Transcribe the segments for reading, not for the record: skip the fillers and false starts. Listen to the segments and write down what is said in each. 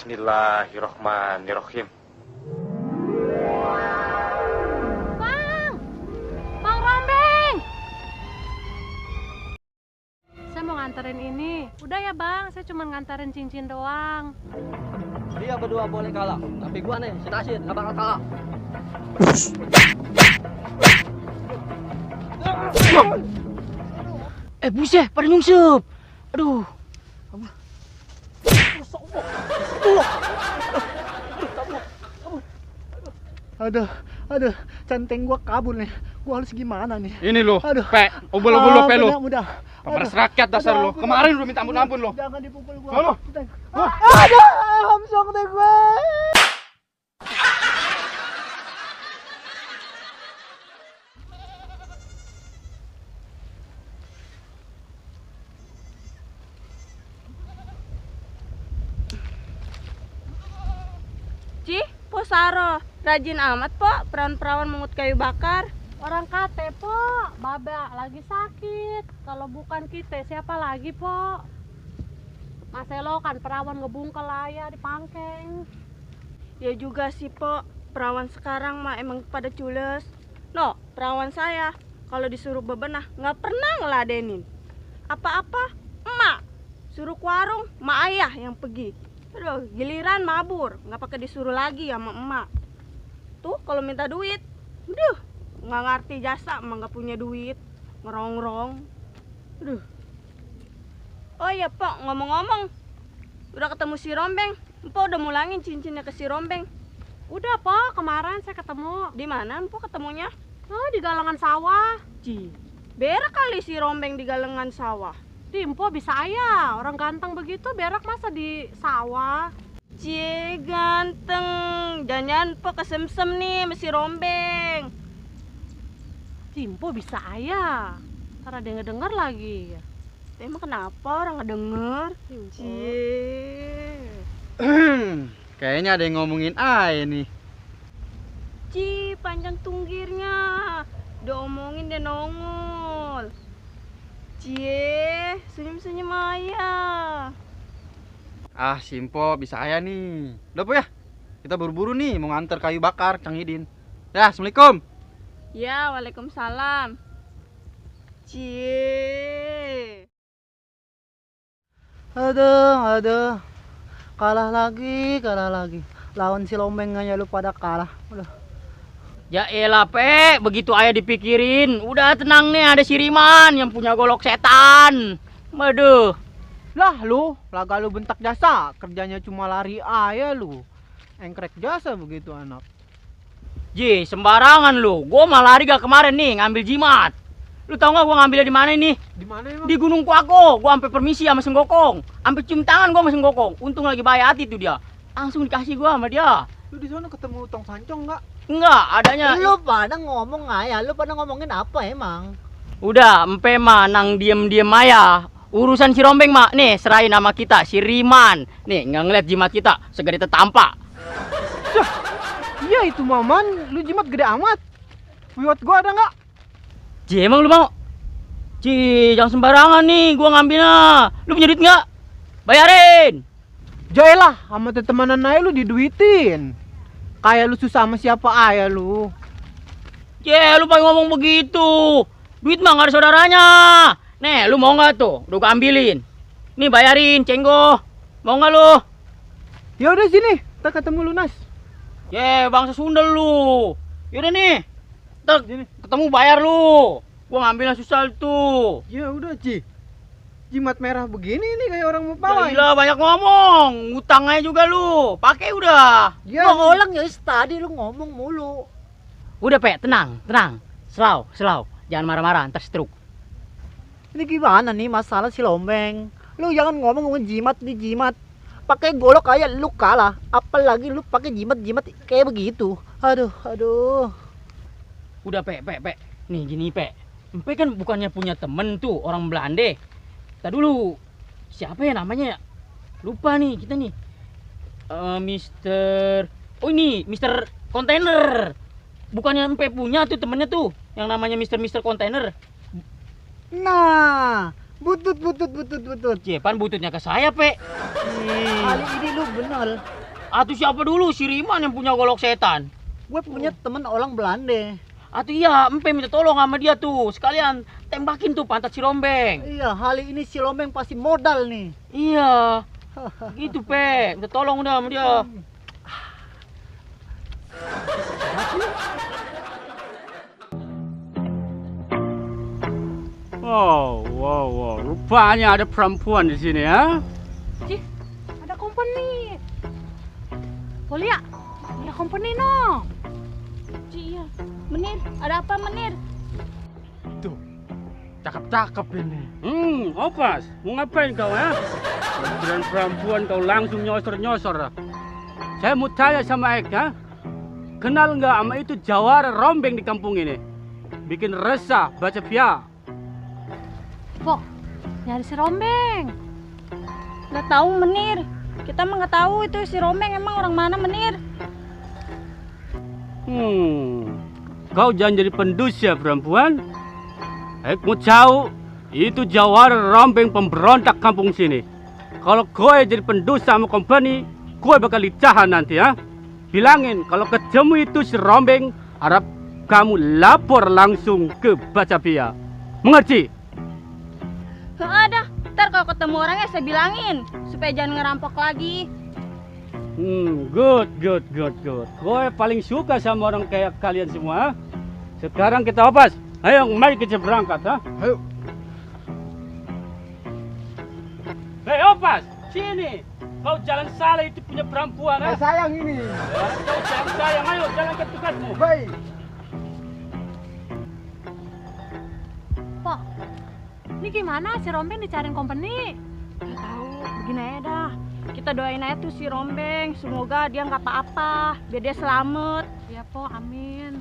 Bismillahirrohmanirrohim. Bang! Bang Rombeng! Saya mau nganterin ini. Udah ya bang, saya cuma nganterin cincin doang. Dia berdua boleh kalah, tapi gua nih, si Tasir, gak bakal kalah. Buset, pada nyungsep. Aduh. Aduh, centeng gua kabur nih. Gua harus gimana nih? Ini lo, Aduh. Pe, ubel-ubel lo, Pe lo. Mudah. Pemeras rakyat dasar lo. Kemarin udah minta ampun-ampun lo. Jangan dipukul gua. Halo. Aduh, hamsok deh gue. Cih, po Saro, rajin amat po perawan-perawan mengut kayu bakar. Orang kate po, Baba lagi sakit. Kalau bukan kita, siapa lagi po? Mas Elo kan perawan ngebungkel aja di pangkeng. Ya juga sih po, perawan sekarang mah emang pada cules. No, perawan saya kalau disuruh bebenah nggak pernah ngeladenin. Apa-apa, emak suruh ke warung, emak ayah yang pergi. Aduh, giliran mabur, nggak pakai disuruh lagi sama emak. Tuh kalau minta duit, aduh, nggak ngerti jasa, emang nggak punya duit, ngerongrong. Aduh. Oh iya Pok, ngomong-ngomong, udah ketemu si Rombeng? Empok udah mulangin cincinnya ke si Rombeng. Udah po, kemarin saya ketemu. Di mana Empok ketemunya? Oh, di galangan sawah. Ci, berak kali si Rombeng di galengan sawah. Dimpo bisa ya, orang ganteng begitu berak masa di sawah. Cie ganteng, jangan Empok kesemsem nih sama si Rombeng. Dimpo bisa ya, karena dia ngedenger lagi. Emang kenapa orang ngedenger? Cie. Kayaknya ada yang ngomongin Ay nih. Ci, panjang tunggirnya. Udah omongin dia nongol. Cie, senyum-senyum aja. Ah, Simpo bisa Aya nih. Udah Po ya, kita buru-buru nih mau nganter kayu bakar Kang Idin. Ya, Assalamualaikum. Ya, waalaikumsalam. Cie. Aduh. Kalah lagi. Lawan si Rombeng aja lu pada kalah. Udah. Ya elah, Pe, begitu ayah dipikirin. Udah tenang nih, ada si Riman yang punya golok setan. Waduh. Lah lu, laga lu bentak jasa, kerjanya cuma lari aja lu. Engkrek jasa begitu anak. Ji, sembarangan lu. Gua mah lari gak kemarin nih ngambil jimat. Lu tau gak gua ngambilnya di mana ini? Di mana emang? Di Gunung Kuako. Gua sampai permisi sama Senggokong. Sampai cium tangan gua sama Senggokong. Untung lagi baik hati tuh dia. Langsung dikasih gua sama dia. Lu di sana ketemu Tong Sancong enggak? Enggak, adanya. Lu pada ngomong aja, lu pada ngomongin apa emang? Udah, empe mah nang diem-diem aja. Urusan si Rombeng mah, nih serahin nama kita, si Riman. Nih, nggak ngeliat jimat kita, segede tetampak. Iya itu Maman, lu jimat gede amat. Buat gua ada nggak? Ji, emang lu mau? Ji, jangan sembarangan nih, gua ngambilnya. Lu punya duit nggak? Bayarin. Jailah, sama temenan aja lu diduitin. Kayak lu susah sama siapa aja lu. Ji, lu pengen ngomong begitu. Duit mah nggak ada saudaranya. Nih, lu mau nggak tuh? Udah gua ambilin. Nih bayarin, cenggo. Mau nggak lu? Ya udah sini, kita ketemu lunas. Ye, bangsa sundel lu. Yaudah nih. Ntar ketemu bayar lu. Gua ngambilnya susah tuh. Ya udah Ci. Jimat merah begini nih kayak orang mau Ya pawai. gila, banyak ngomong. Ngutang aja juga lu. Pakai udah. Ya, ngulang ya tadi lu ngomong mulu. Udah, Pe, tenang. Selau. Jangan marah-marah, ntar stroke. Ini gimana nih masalah si Rombeng? Lu jangan ngomong jimat di jimat. Pakai golok aja lu kalah. Apalagi lu pakai jimat kayak begitu. Aduh. Udah, Pe. Nih gini, Pe. Empe kan bukannya punya temen tuh, orang Belanda. Tadi dulu, siapa ya namanya ya? Lupa nih, kita nih. Mister Kontainer. Bukannya Empe punya tuh temennya tuh, yang namanya Mister Kontainer. Nah, Butut. Cepan bututnya ke saya, Pe. Kali ini lu bener. Atau siapa dulu? Si Riman yang punya golok setan. Gue punya temen orang Belanda. Atau iya, Empe minta tolong sama dia tuh. Sekalian tembakin tuh pantat si Rombeng. Iya, kali ini si Lombeng pasti modal nih. Iya. Gitu, Pe. Minta tolong udah sama dia. Wow. Rupanya ada perempuan di sini ya. Cih, ada company. Polia, ada company no. Iya. Menir, ada apa Menir? Tuh, cakep-cakep ini. Opas, mau ngapain kau ya? Keren perempuan kau langsung nyosor-nyosor. Saya mau tanya sama Eka, kenal nggak sama itu jawara Rombeng di kampung ini? Bikin resah baca via. Po, nyari si Rombeng. Nggak tahu Menir. Kita mah nggak tahu itu si Rombeng emang orang mana Menir. Kau jangan jadi pendus ya perempuan. Mau tahu itu jawara Rombeng pemberontak kampung sini. Kalau kau jadi pendus sama company, kau bakal ditahan nanti ya. Bilangin kalau ketemu itu si Rombeng, harap kamu lapor langsung ke Batavia. Mengerti? Ada. Ntar kalau ketemu orangnya saya bilangin supaya jangan ngerampok lagi. Good. Gue paling suka sama orang kayak kalian semua. Sekarang kita opas. Ayo, mari kita berangkat, ha? Ayo. Hei, opas, sini. Kau jalan salah itu punya perempuan, ha? Sayang ini. Kau sayang, ayo jalan ke tugasmu. Baik. Po, ini gimana si Rombeng dicariin company? Nggak tahu. Begini aja dah. Kita doain aja tuh si Rombeng. Semoga dia nggak apa-apa. Biar dia selamat. Ya po, amin.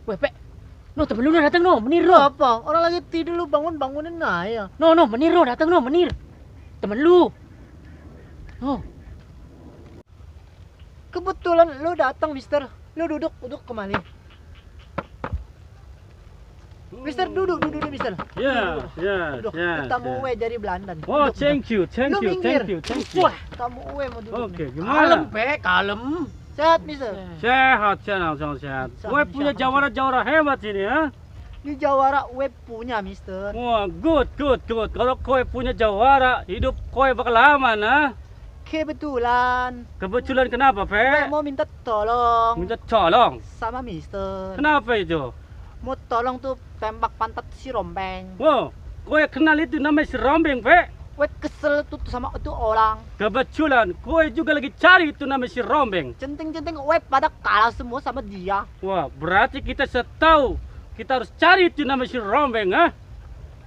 Pe. No, temen lu udah datang no, Menir no. Apa? Orang lagi tidur lu bangunin aja. No, Menir no, datang no, Menir. Temen lu. No. Kebetulan lu datang, Mister. Lu duduk kemari. Mister, duduk, Mister. Ya. Duduk. Tamu uwe dari Belanda. nih. Oh, Duduk, thank you. Duduk. Wah, tamu uwe mau duduk. Oke, nih. gimana? Pe, kalem. Sehat, Mister. Sehat. Gue punya jawara-jawara hebat ini ya. Ini jawara uwe punya, Mister. Wah, good. Kalau kau punya jawara, hidup kau bakal aman, ha? Kebetulan. Kebetulan kenapa, Uwe Pe? mau minta tolong Minta tolong. sama Mister. Kenapa itu? Mau tolong tuh tembak pantat si Rombeng. Wow, kau kenal itu namanya si Rombeng, Pe? Uwe kesel tuh sama itu orang. Kebetulan, kau juga lagi cari itu namanya si Rombeng. Centing uwe pada kalah semua sama dia. Wah, berarti kita setahu kita harus cari itu namanya si Rombeng, ha?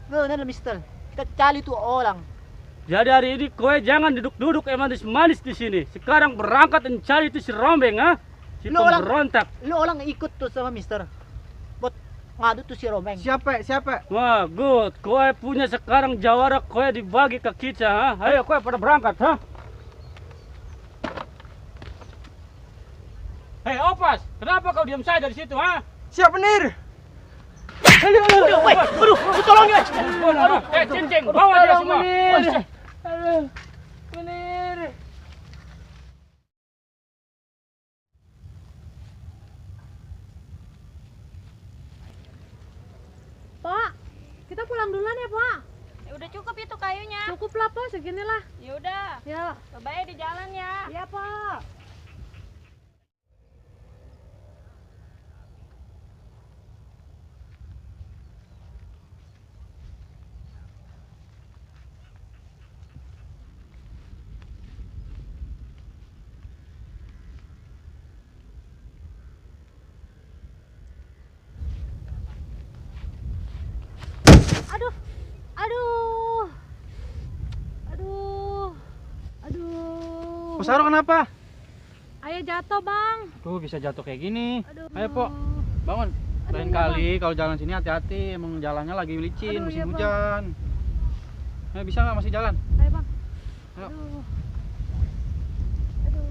Bener, Mister. Kita cari tuh orang. Jadi hari ini kau jangan duduk-duduk manis di sini. Sekarang berangkat dan cari itu si Rombeng, ha? Si Lu orang- pemberontak. Lu orang ikut tuh sama Mister. Buat ngadu tuh si Rombeng. Siapa? Wah, good. Kau punya sekarang jawara kau dibagi ke kita, ha? Ayo kau pada berangkat, ha? Hei, Opas, kenapa kau diam saja di situ, ha? Siap, Menir. Aduh, tolong ya. Cincin, bawa dia semua. Pak, kita pulang duluan ya, Pak. Ya udah cukup itu kayunya. Cukup lah, Po, seginilah. Ya udah. Ya. Bye di jalan ya. Iya, Pak. Aduh. Pusaro kenapa? Ayah jatuh, Bang. Tuh bisa jatuh kayak gini. Aduh. Ayo, Po. Bangun. Lain kali kalau jalan sini hati-hati, emang jalannya lagi licin, Aduh, musim iya, Bang. hujan. bisa nggak masih jalan? Ayo bang. Ayo. Aduh. Aduh.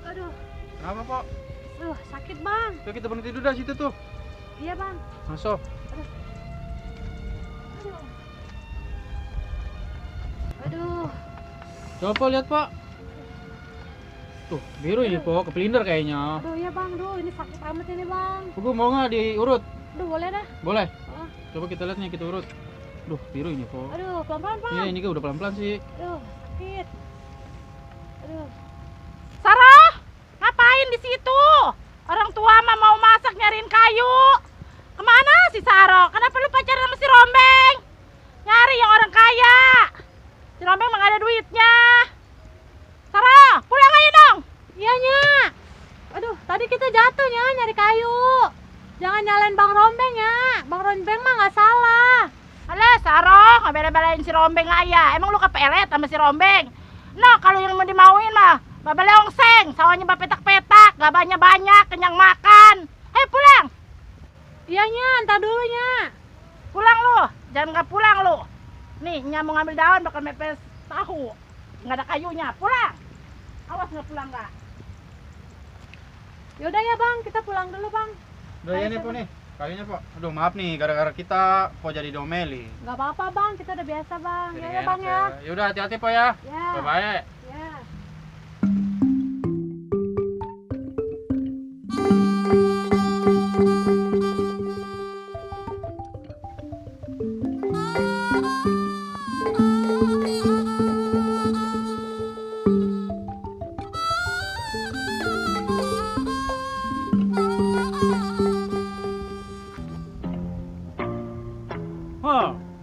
Aduh. Kenapa, Pok? Aduh, sakit bang. Yuk kita berhenti dulu dah situ tuh. Iya bang. Masuk. Aduh. Aduh. Coba Pok lihat Pak. Tuh, biru ini Pok, kepelinder kayaknya. Aduh iya bang, aduh ini sakit amat ini bang. Pugu mau nggak diurut? Aduh boleh dah. Boleh. Oh. Coba kita lihat nih, kita urut. Duh, biru ini Pok. Aduh pelan-pelan bang. Iya, ini kan udah pelan-pelan sih. Aduh sakit. Aduh. Sarah, ngapain di situ? Orang tua mah mau masak nyariin kayu. Kemana si Saro? Kenapa lu pacaran sama si Rombeng? Nyari yang orang kaya. Si Rombeng mah gak ada duitnya. Sarah, pulang aja dong. Iya nya. Aduh, tadi kita jatuhnya nyari kayu. Jangan nyalain Bang Rombeng ya. Bang Rombeng mah gak salah. Alah Saro, gak bela-belain si Rombeng aja. Emang lu kepelet sama si Rombeng? Nah, kalau yang mau dimauin mah Bapak Leongseng, sawahnya petak-petak, gak banyak-banyak, kenyang makan. Ayo pulang. Iya nya, entar dulu nya. Pulang lu, jangan gak pulang lu. Nih, nya mau ngambil daun bakal mepes tahu. Nggak ada kayunya, pulang. Awas nggak pulang nggak. Yaudah ya bang, kita pulang dulu bang. Udah ya nih, Pok nih. Kayunya, Pok. Aduh, maaf nih, gara-gara kita Pok jadi domeli. Nggak apa-apa bang, kita udah biasa bang. Ya ya bang ya. Yaudah, hati-hati Pok ya. Ya. Bye-bye. Ya.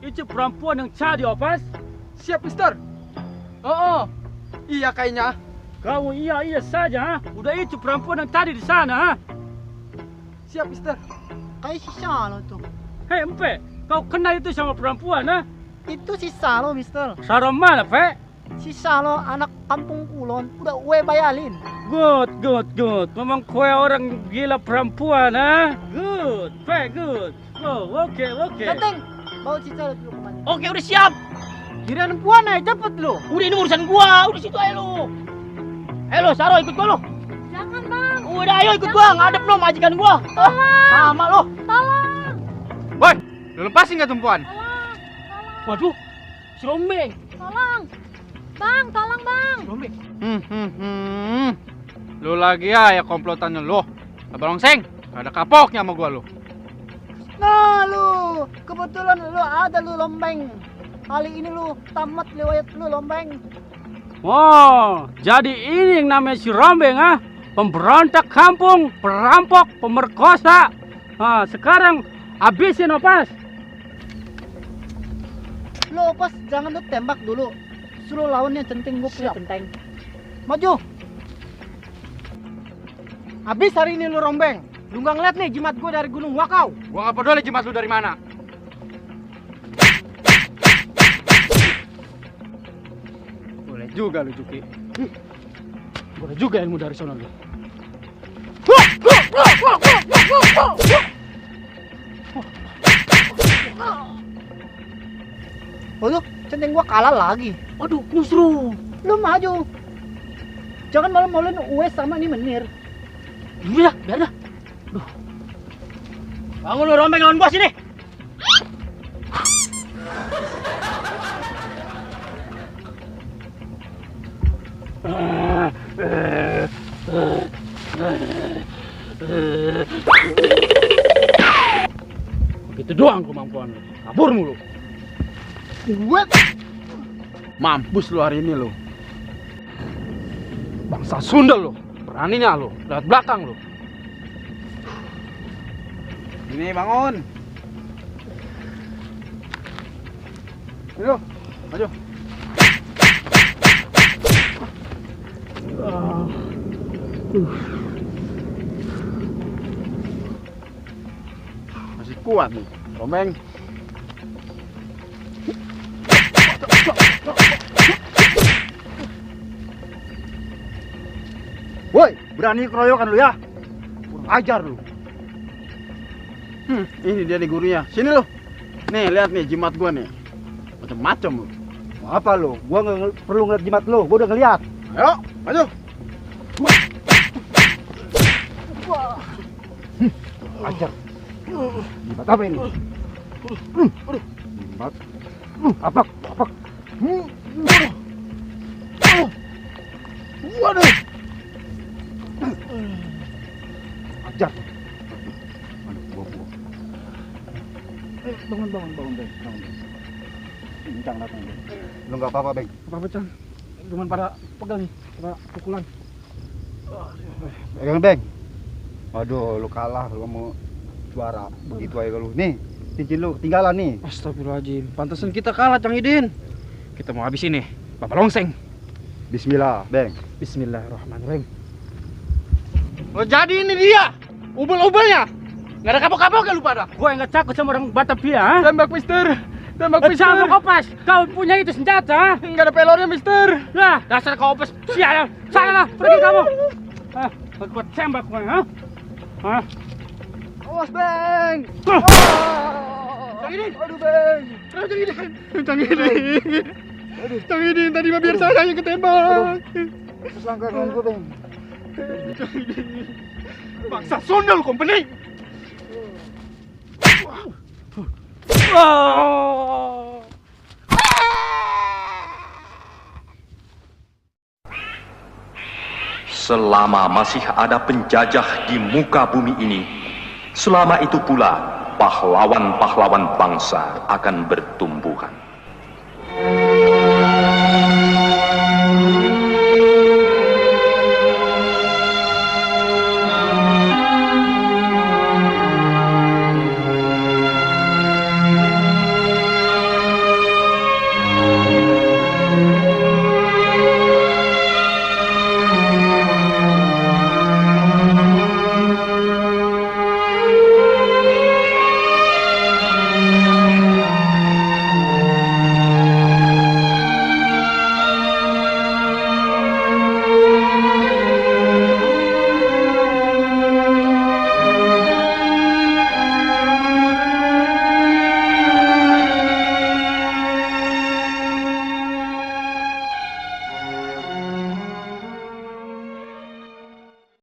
Itu perempuan yang cari opas? Siap, Mister. Oh, iya kayaknya. Kamu iya saja, ha? Udah itu perempuan yang tadi di sana, ha? Siap, Mister. Kayak si Salo tuh. Hei Empe, kau kenal itu sama perempuan, ha? Itu si Salo, Mister. Sarah mana, Pe? Si Salo anak kampung Kulon. Udah gue bayalin. Good. Memang kue orang gila perempuan, ha? Good, Pe, good. Oh, oke. Ganteng, bawa si Salo dulu kemana? Oke, udah siap. Kirain puan aja cepet lu. Udah ini urusan gua, udah situ aja lu. Halo, Saro ikut gua lu. Jangan bang. Udah ayo ikut gua, ngadep lu majikan gua. Sama lu. Tolong. Boy, lu lepasin nggak tumpuan? Waduh, si Rombeng. Tolong. Bang, tolong bang. Si Rombeng. Lu lagi ya komplotannya lu. Abang Seng, gak ada kapoknya sama gua lu. Nah lu, kebetulan lu ada lu Lombeng. Kali ini lu tamat lewat lu Lombeng. Oh, jadi ini yang namanya si Rombeng, ha? Pemberontak kampung, perampok, pemerkosa. Nah, sekarang habisin opas. Lu pas jangan lu tembak dulu. Suruh lawannya centing gue punya centeng. Maju. Habis hari ini lu Rombeng. Lu nggak ngeliat nih jimat gua dari Gunung Wakau. Gua gak peduli jimat lu dari mana. Boleh juga lu Juki. Boleh juga ilmu dari sana lu. Waduh, centeng gua kalah lagi. Waduh, justru. Lu maju. Jangan malu-maluin Uwes sama ini Menir. Iya, biar dah. Duh. Bangun lu Rombeng lawan gua sini. Begitu doang kemampuan lu. Kabur mulu. What? Mampus lu hari ini lu. Bangsa Sunda lu. Beraninya lu, lewat belakang lu. Ini bangun. Ayo, maju. Masih kuat nih, Rombeng. Berani keroyokan lu ya? Kurang ajar lu. Ini dia nih gurunya. Sini lu. Nih, lihat nih jimat gua nih. Macam-macam lu. Mau apa lu? Gua nggak perlu ngeliat jimat lu, gua udah ngeliat. Ayo, maju. Ajar. Jimat apa ini? Jimat. Apa? Waduh. Ajar. Buah. Bangun, Beng. Bintang datang, Beng. Lu nggak apa-apa, Beng. Apa-apa, Cang? Cuman pada pegal nih, pada pukulan. Pegang, Beng. Waduh, lu kalah, lu mau juara. Begitu aja lu. Nih, cincin lu ketinggalan nih. Astagfirullahaladzim, pantesan kita kalah, Cang Idin. Kita mau habis ini, Bapak Longseng. Bismillah, Beng. Bismillahirrahmanirrahim. Oh, jadi ini dia, ubel-ubelnya. Nggak ada kapok-kapoknya lu pada. Gue nggak takut sama orang Batavia, ha? Tembak, Mister. Tembak, Sama kopas, kau punya itu senjata? Nggak ada pelornya, Mister. Nah, dasar kopas, sial. Sana, pergi kamu. Ah, gue tembak gue, ha? Hah? Awas, Beng. Cang Idin. Aduh, Beng. Cang Idin, tadi mah biar saya yang ketembak. Selangkah dengan gue, Beng. Bangsa Sundel Company. Selama masih ada penjajah di muka bumi ini, selama itu pula pahlawan-pahlawan bangsa akan bertumbuhan.